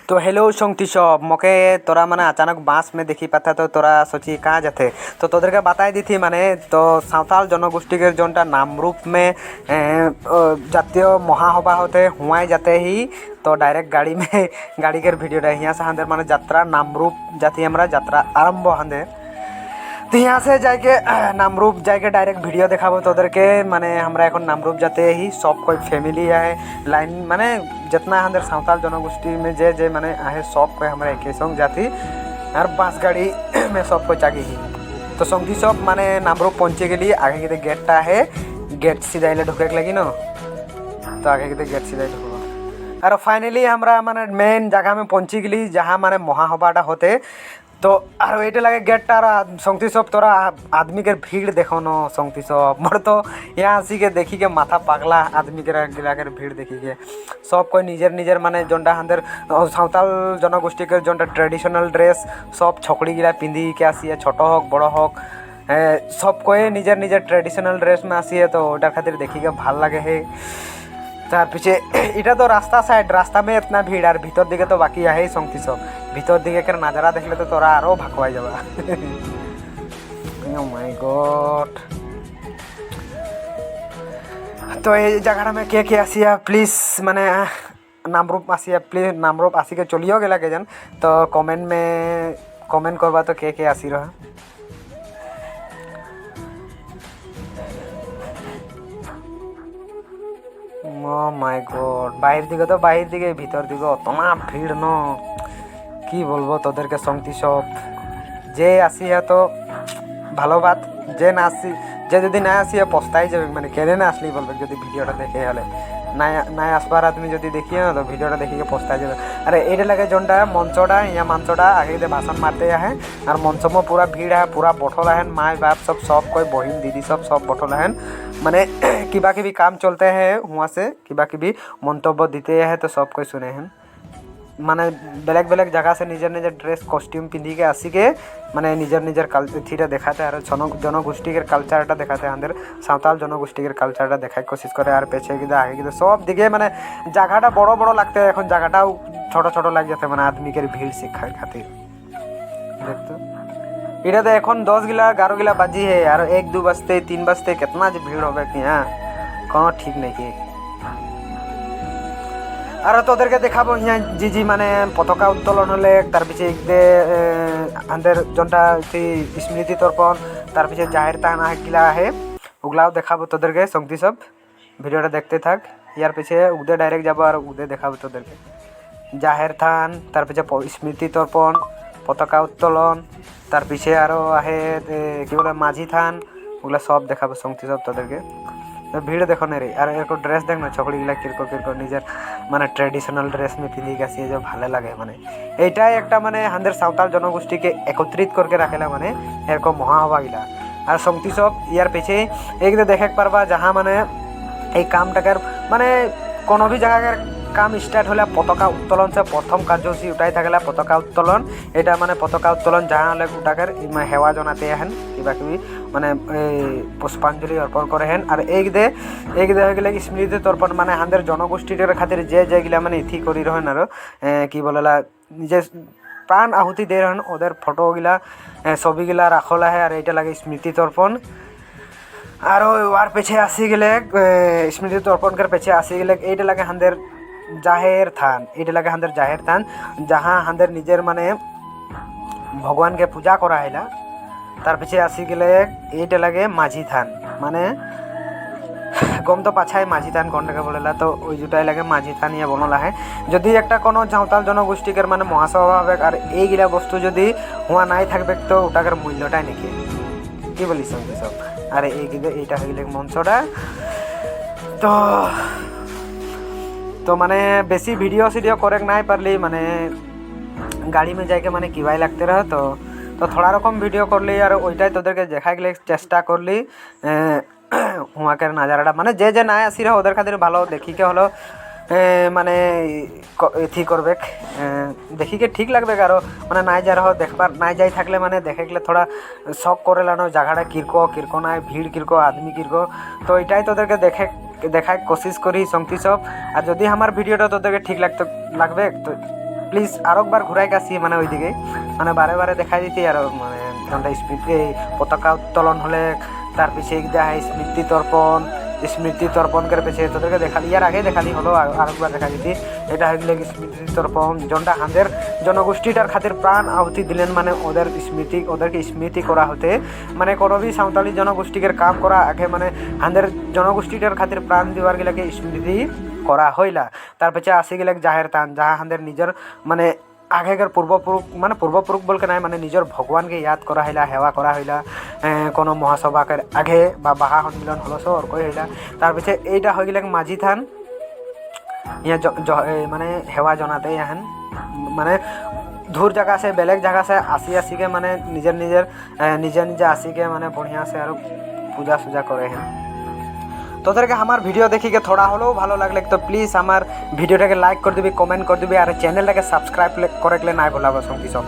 तो हेलो संगती सब मके तोरा माने अचानक बांस में देखी पाता तो तोरा सोची कहाँ जाते तो तोदेर के बताई दी थी माने तो सावताल जनगोष्ठी के जोनटा नामरूप में जातीय महासभा होते हुआ जाते ही तो डायरेक्ट गाड़ी में गाड़ी के वीडियो यहाँ से हंदे माने यात्रा नामरूप जाती हमारा यात्रा आरंभ हंदे तो यहाँ से जाके नामरूप जाके डायरेक्ट वीडियो देखाबो तोदेर के माने हमरा এখন नामरूप जाते ही सब कोई फैमिली है लाइन माने जितना हमारे सावताल जनगोष्ठी में जे माने आहे सब कोई हमारे एक संग जाती और बस गाड़ी में सब कोई जागी ही तो संगी सब माने नामरूप पहुँचे के लिए आगे के गेटटा है गेट सीधा ढुके लगी न तो आगे के गेट सीधा ढुकबो और फाइनली हमरा माने मेन जगह में पहुँची गली जहाँ माने महासभाटा होते तो और ये लगे गेटटार संगती सब तोरा आदमी के भीड़ देखो न संगती सब मोर तो यहाँ आसी के देखी के माथा पागला आदमी के गिलाकर भीड़ देखी के सब कोई निजर निजर माने जोंडा हंदर सावताल जनगोष्ठी के जोंडा ट्रेडिशनल ड्रेस सब छकड़ी गिला पिंधी के आसी है छोट होक बड़ होक सब कोई निजर निजर ट्रेडिशनल ड्रेस में आसी है तो ओटार खातिर देखी के ভাল लगे है तार पीछे इटा तो रास्ता साइड रास्ता में इतना भीड़ और भीतर दिखे तो बाकी है ही संगती सब भीतर दिखे के नजारा देखले तो तोरा आरो भागवाई जाबा ओ माय गॉड तो ये जगह में के आसिया प्लीज माने नामरूप आसिया प्लीज नामरूप आसी के चलियो गेला के जन तो कमेंट में कमेंट करबा तो के आसी रहा ओ माय गॉड बाहर दिखे भीतर दिखे अतना भीड़ न कि बोलबो तोदेर के संगती सब जे आसी है तो भालो बात जे ना आसी जे यदि ना आसी है पछताई जाबे माने केने ना आसली बोलबे यदि भिडियोटा देखे हले ना आसबार आदमी यदि देखिए ना तो भिडियोटा देखी के पछताई जाबे अरे एटे लगे जोंडा मंचोड़ा या मंचोड़ा आगे दे भाषण मारते है और मंच में पूरा भीड़ है पूरा बठल है माँ बाप सब कोई बहन दीदी सब बठल है माने किबा किबी काम चलते हैं वहाँ से किबा किबी मंतव्य दीते हैं तो सब कोई सुने हैं माने बेलेग बेलेग जगह से निजर निजर ड्रेस कॉस्ट्यूम पिंधी के आसी के माने निजर निजर कल्चर देखाते और जनगोष्ठी के कल्चरटा देखाते अंदर सावताल जनगोष्ठी के कल्चरटा देखार कोशिश करे और पेछे गिदा आगे गिदा सब दिखे माने जगहटा बड़ो बड़ो लगते हैं एखन जगहटाও छोटो छोटो लग जाते माने आदमी के भीड़ शिक्षार खातिर देखते इटा तो एखन 10 गिला 11 गिला बाजी है और 1 2 बजते 3 बजते कितना भीड़ होगा कि यहाँ कोनो ठीक नहीं कि और तोदेर के देखाबो यहाँ जी माने पताका उत्तोलन हले तार पीछे अंदर जोनटा स्मृति तर्पण तार पीछे जाहिर थान गिला है उगलाओ देखाबो तोदेर के संगती सब भिडियोटा देखते थाक यार पीछे उदे डायरेक्ट जाबो और उदे देखाबो तोदेर के जाहिर थान तार पीछे स्मृति तर्पण पताका उत्तोलन तार पीछे आरो आहे कि बोले माझी थान उगला सब देखाबो संगती सब तोदेर के तो भीड़ देखो नहीं रही और एक ड्रेस देख ना छकड़ी गिला किरको निजर माने ट्रेडिशनल ड्रेस में पिंधी के आसी जो भाले लगे माने एटा एक माने हंदर सावताल जनगोष्ठी के एकत्रित करके रखेला माने एरको महासभा गिला और संगती सब यार पीछे एक देखे पारबा जहाँ माने एक काम टाकर माने कोनो भी जगह के काम स्टार्ट होला पताका उत्तोलन से प्रथम कार्यसूची उठाई थाकेला पताका उत्तोलन एटा माने पताका उत्तोलन जहाँ हले उठाकर हेवा जनाते हैं किबा किबी माने पुष्पांजलि अर्पण करे हैं और एक दे हो गले स्मृति तर्पण माने हंदर जनगोष्ठीर खातिर जे गिला माने इथि करी रहन और कि बोलेला निजे प्राण आहुति दे रहन ओदेर फोटो गिला छवि गिला राखला है और एटा लगे स्मृति तर्पण और वार पीछे आसी गले स्मृति तर्पण कर पीछे आसी गले एटा लगे हंदर जाहिर थान एटा लगे हंदर जाहिर थान जहाँ हंदर निजेर माने भगवान के पूजा करा हैला तार पीछे आसी गले एटा लगे माझी थान माने गम तो पाछाई माझी थान कोनटाके बोलेला तो ओई जुटाई लगे माझी थान या बनला है যদি একটা কোনো সাঁওতাল জনগোষ্ঠীর মানে মহাসভা হবে আর এইগুলা বস্তু যদি হুয়া নাই থাকবে তো ওটার মূল্যটাই নাকি কি বলিস সব আরে এইটা হয়ে গেলে মঞ্চটা তো तो माने बेसी वीडियो सीडियो करे नहीं पारली माने गाड़ी में जाके माने किबाई लगते रहे तो थोड़ा रकम वीडियो कर ली और ओइटाई तोदेर के देखा गले चेष्टा कर ली हुआ के नजाराटा माने जे ना आसी रहे ओदेर खातिर भालो देखी के हलो माने एथि करबे देखी के ठीक लगबे और माने ना जा रहो देखबार ना जाई थाकले माने देखे गले थोड़ा शक करे लानो जगहटा किरको ना भीड़ किरको आदमी किरको तो एटाई तोदेर के देखार कोशिश करी संगती सब और यदि हमार भिडियोटा तोदेर ठीक लगते लागबे तो প্লিজ আরেকবার ঘুরাই কাছি মানে ওইদিকে মানে বারে বারে দেখাই দিতে আর মানে যেমনটা স্মৃতি পতাকা উত্তোলন হলে তার পিছিয়ে দেওয়া হয় স্মৃতি তর্পণকের পেছিয়ে তোদেরকে দেখালি ইয়ার আগে দেখালি হলো আরেকবার দেখা দিতি। এটা হয়ে গেলে স্মৃতি তর্পণ যেটা আমাদের জনগোষ্ঠীটার খাতির প্রাণ আহুতি দিলেন মানে ওদেরকে স্মৃতি করা হতে মানে করবি সাঁওতালি জনগোষ্ঠীকে কাম করা আগে মানে আমাদের জনগোষ্ঠীটার খাতির প্রাণ দেওয়ার গেলাকে স্মৃতি করা হইলা। তার পেছে আসি গেলে জাহের তান যাহা আমাদের নিজের মানে আগেকার পূর্বপুরুষ বলকে নাই মানে নিজের ভগবানকে ইয়াদ করা হইলা হেওয়া করা হইলা কোনো মহাসভাকের আগে বা বাহা সন্মিলন হলো সর কই হইলা। তার পিছে এইটা হয়ে গেলে মাঝি থান ইয়া মানে হেওয়া জনাতে ইয়াহেন মানে দূর জায়গা আছে বেলেগ জায়গা আছে আসিকে মানে নিজে আসিকে মানে বঢ়িয়া সে আর পূজা সুজা করে হ্যাঁ। তোদেরকে আমার ভিডিও দেখিকে থোড়া হলেও ভালো লাগলে তো প্লিজ আমার ভিডিওটাকে লাইক করে দিবি, কমেন্ট করে দিবি আর চ্যানেলটাকে সাবস্ক্রাইব করে নাই ভুলাবো সঙ্গী সব।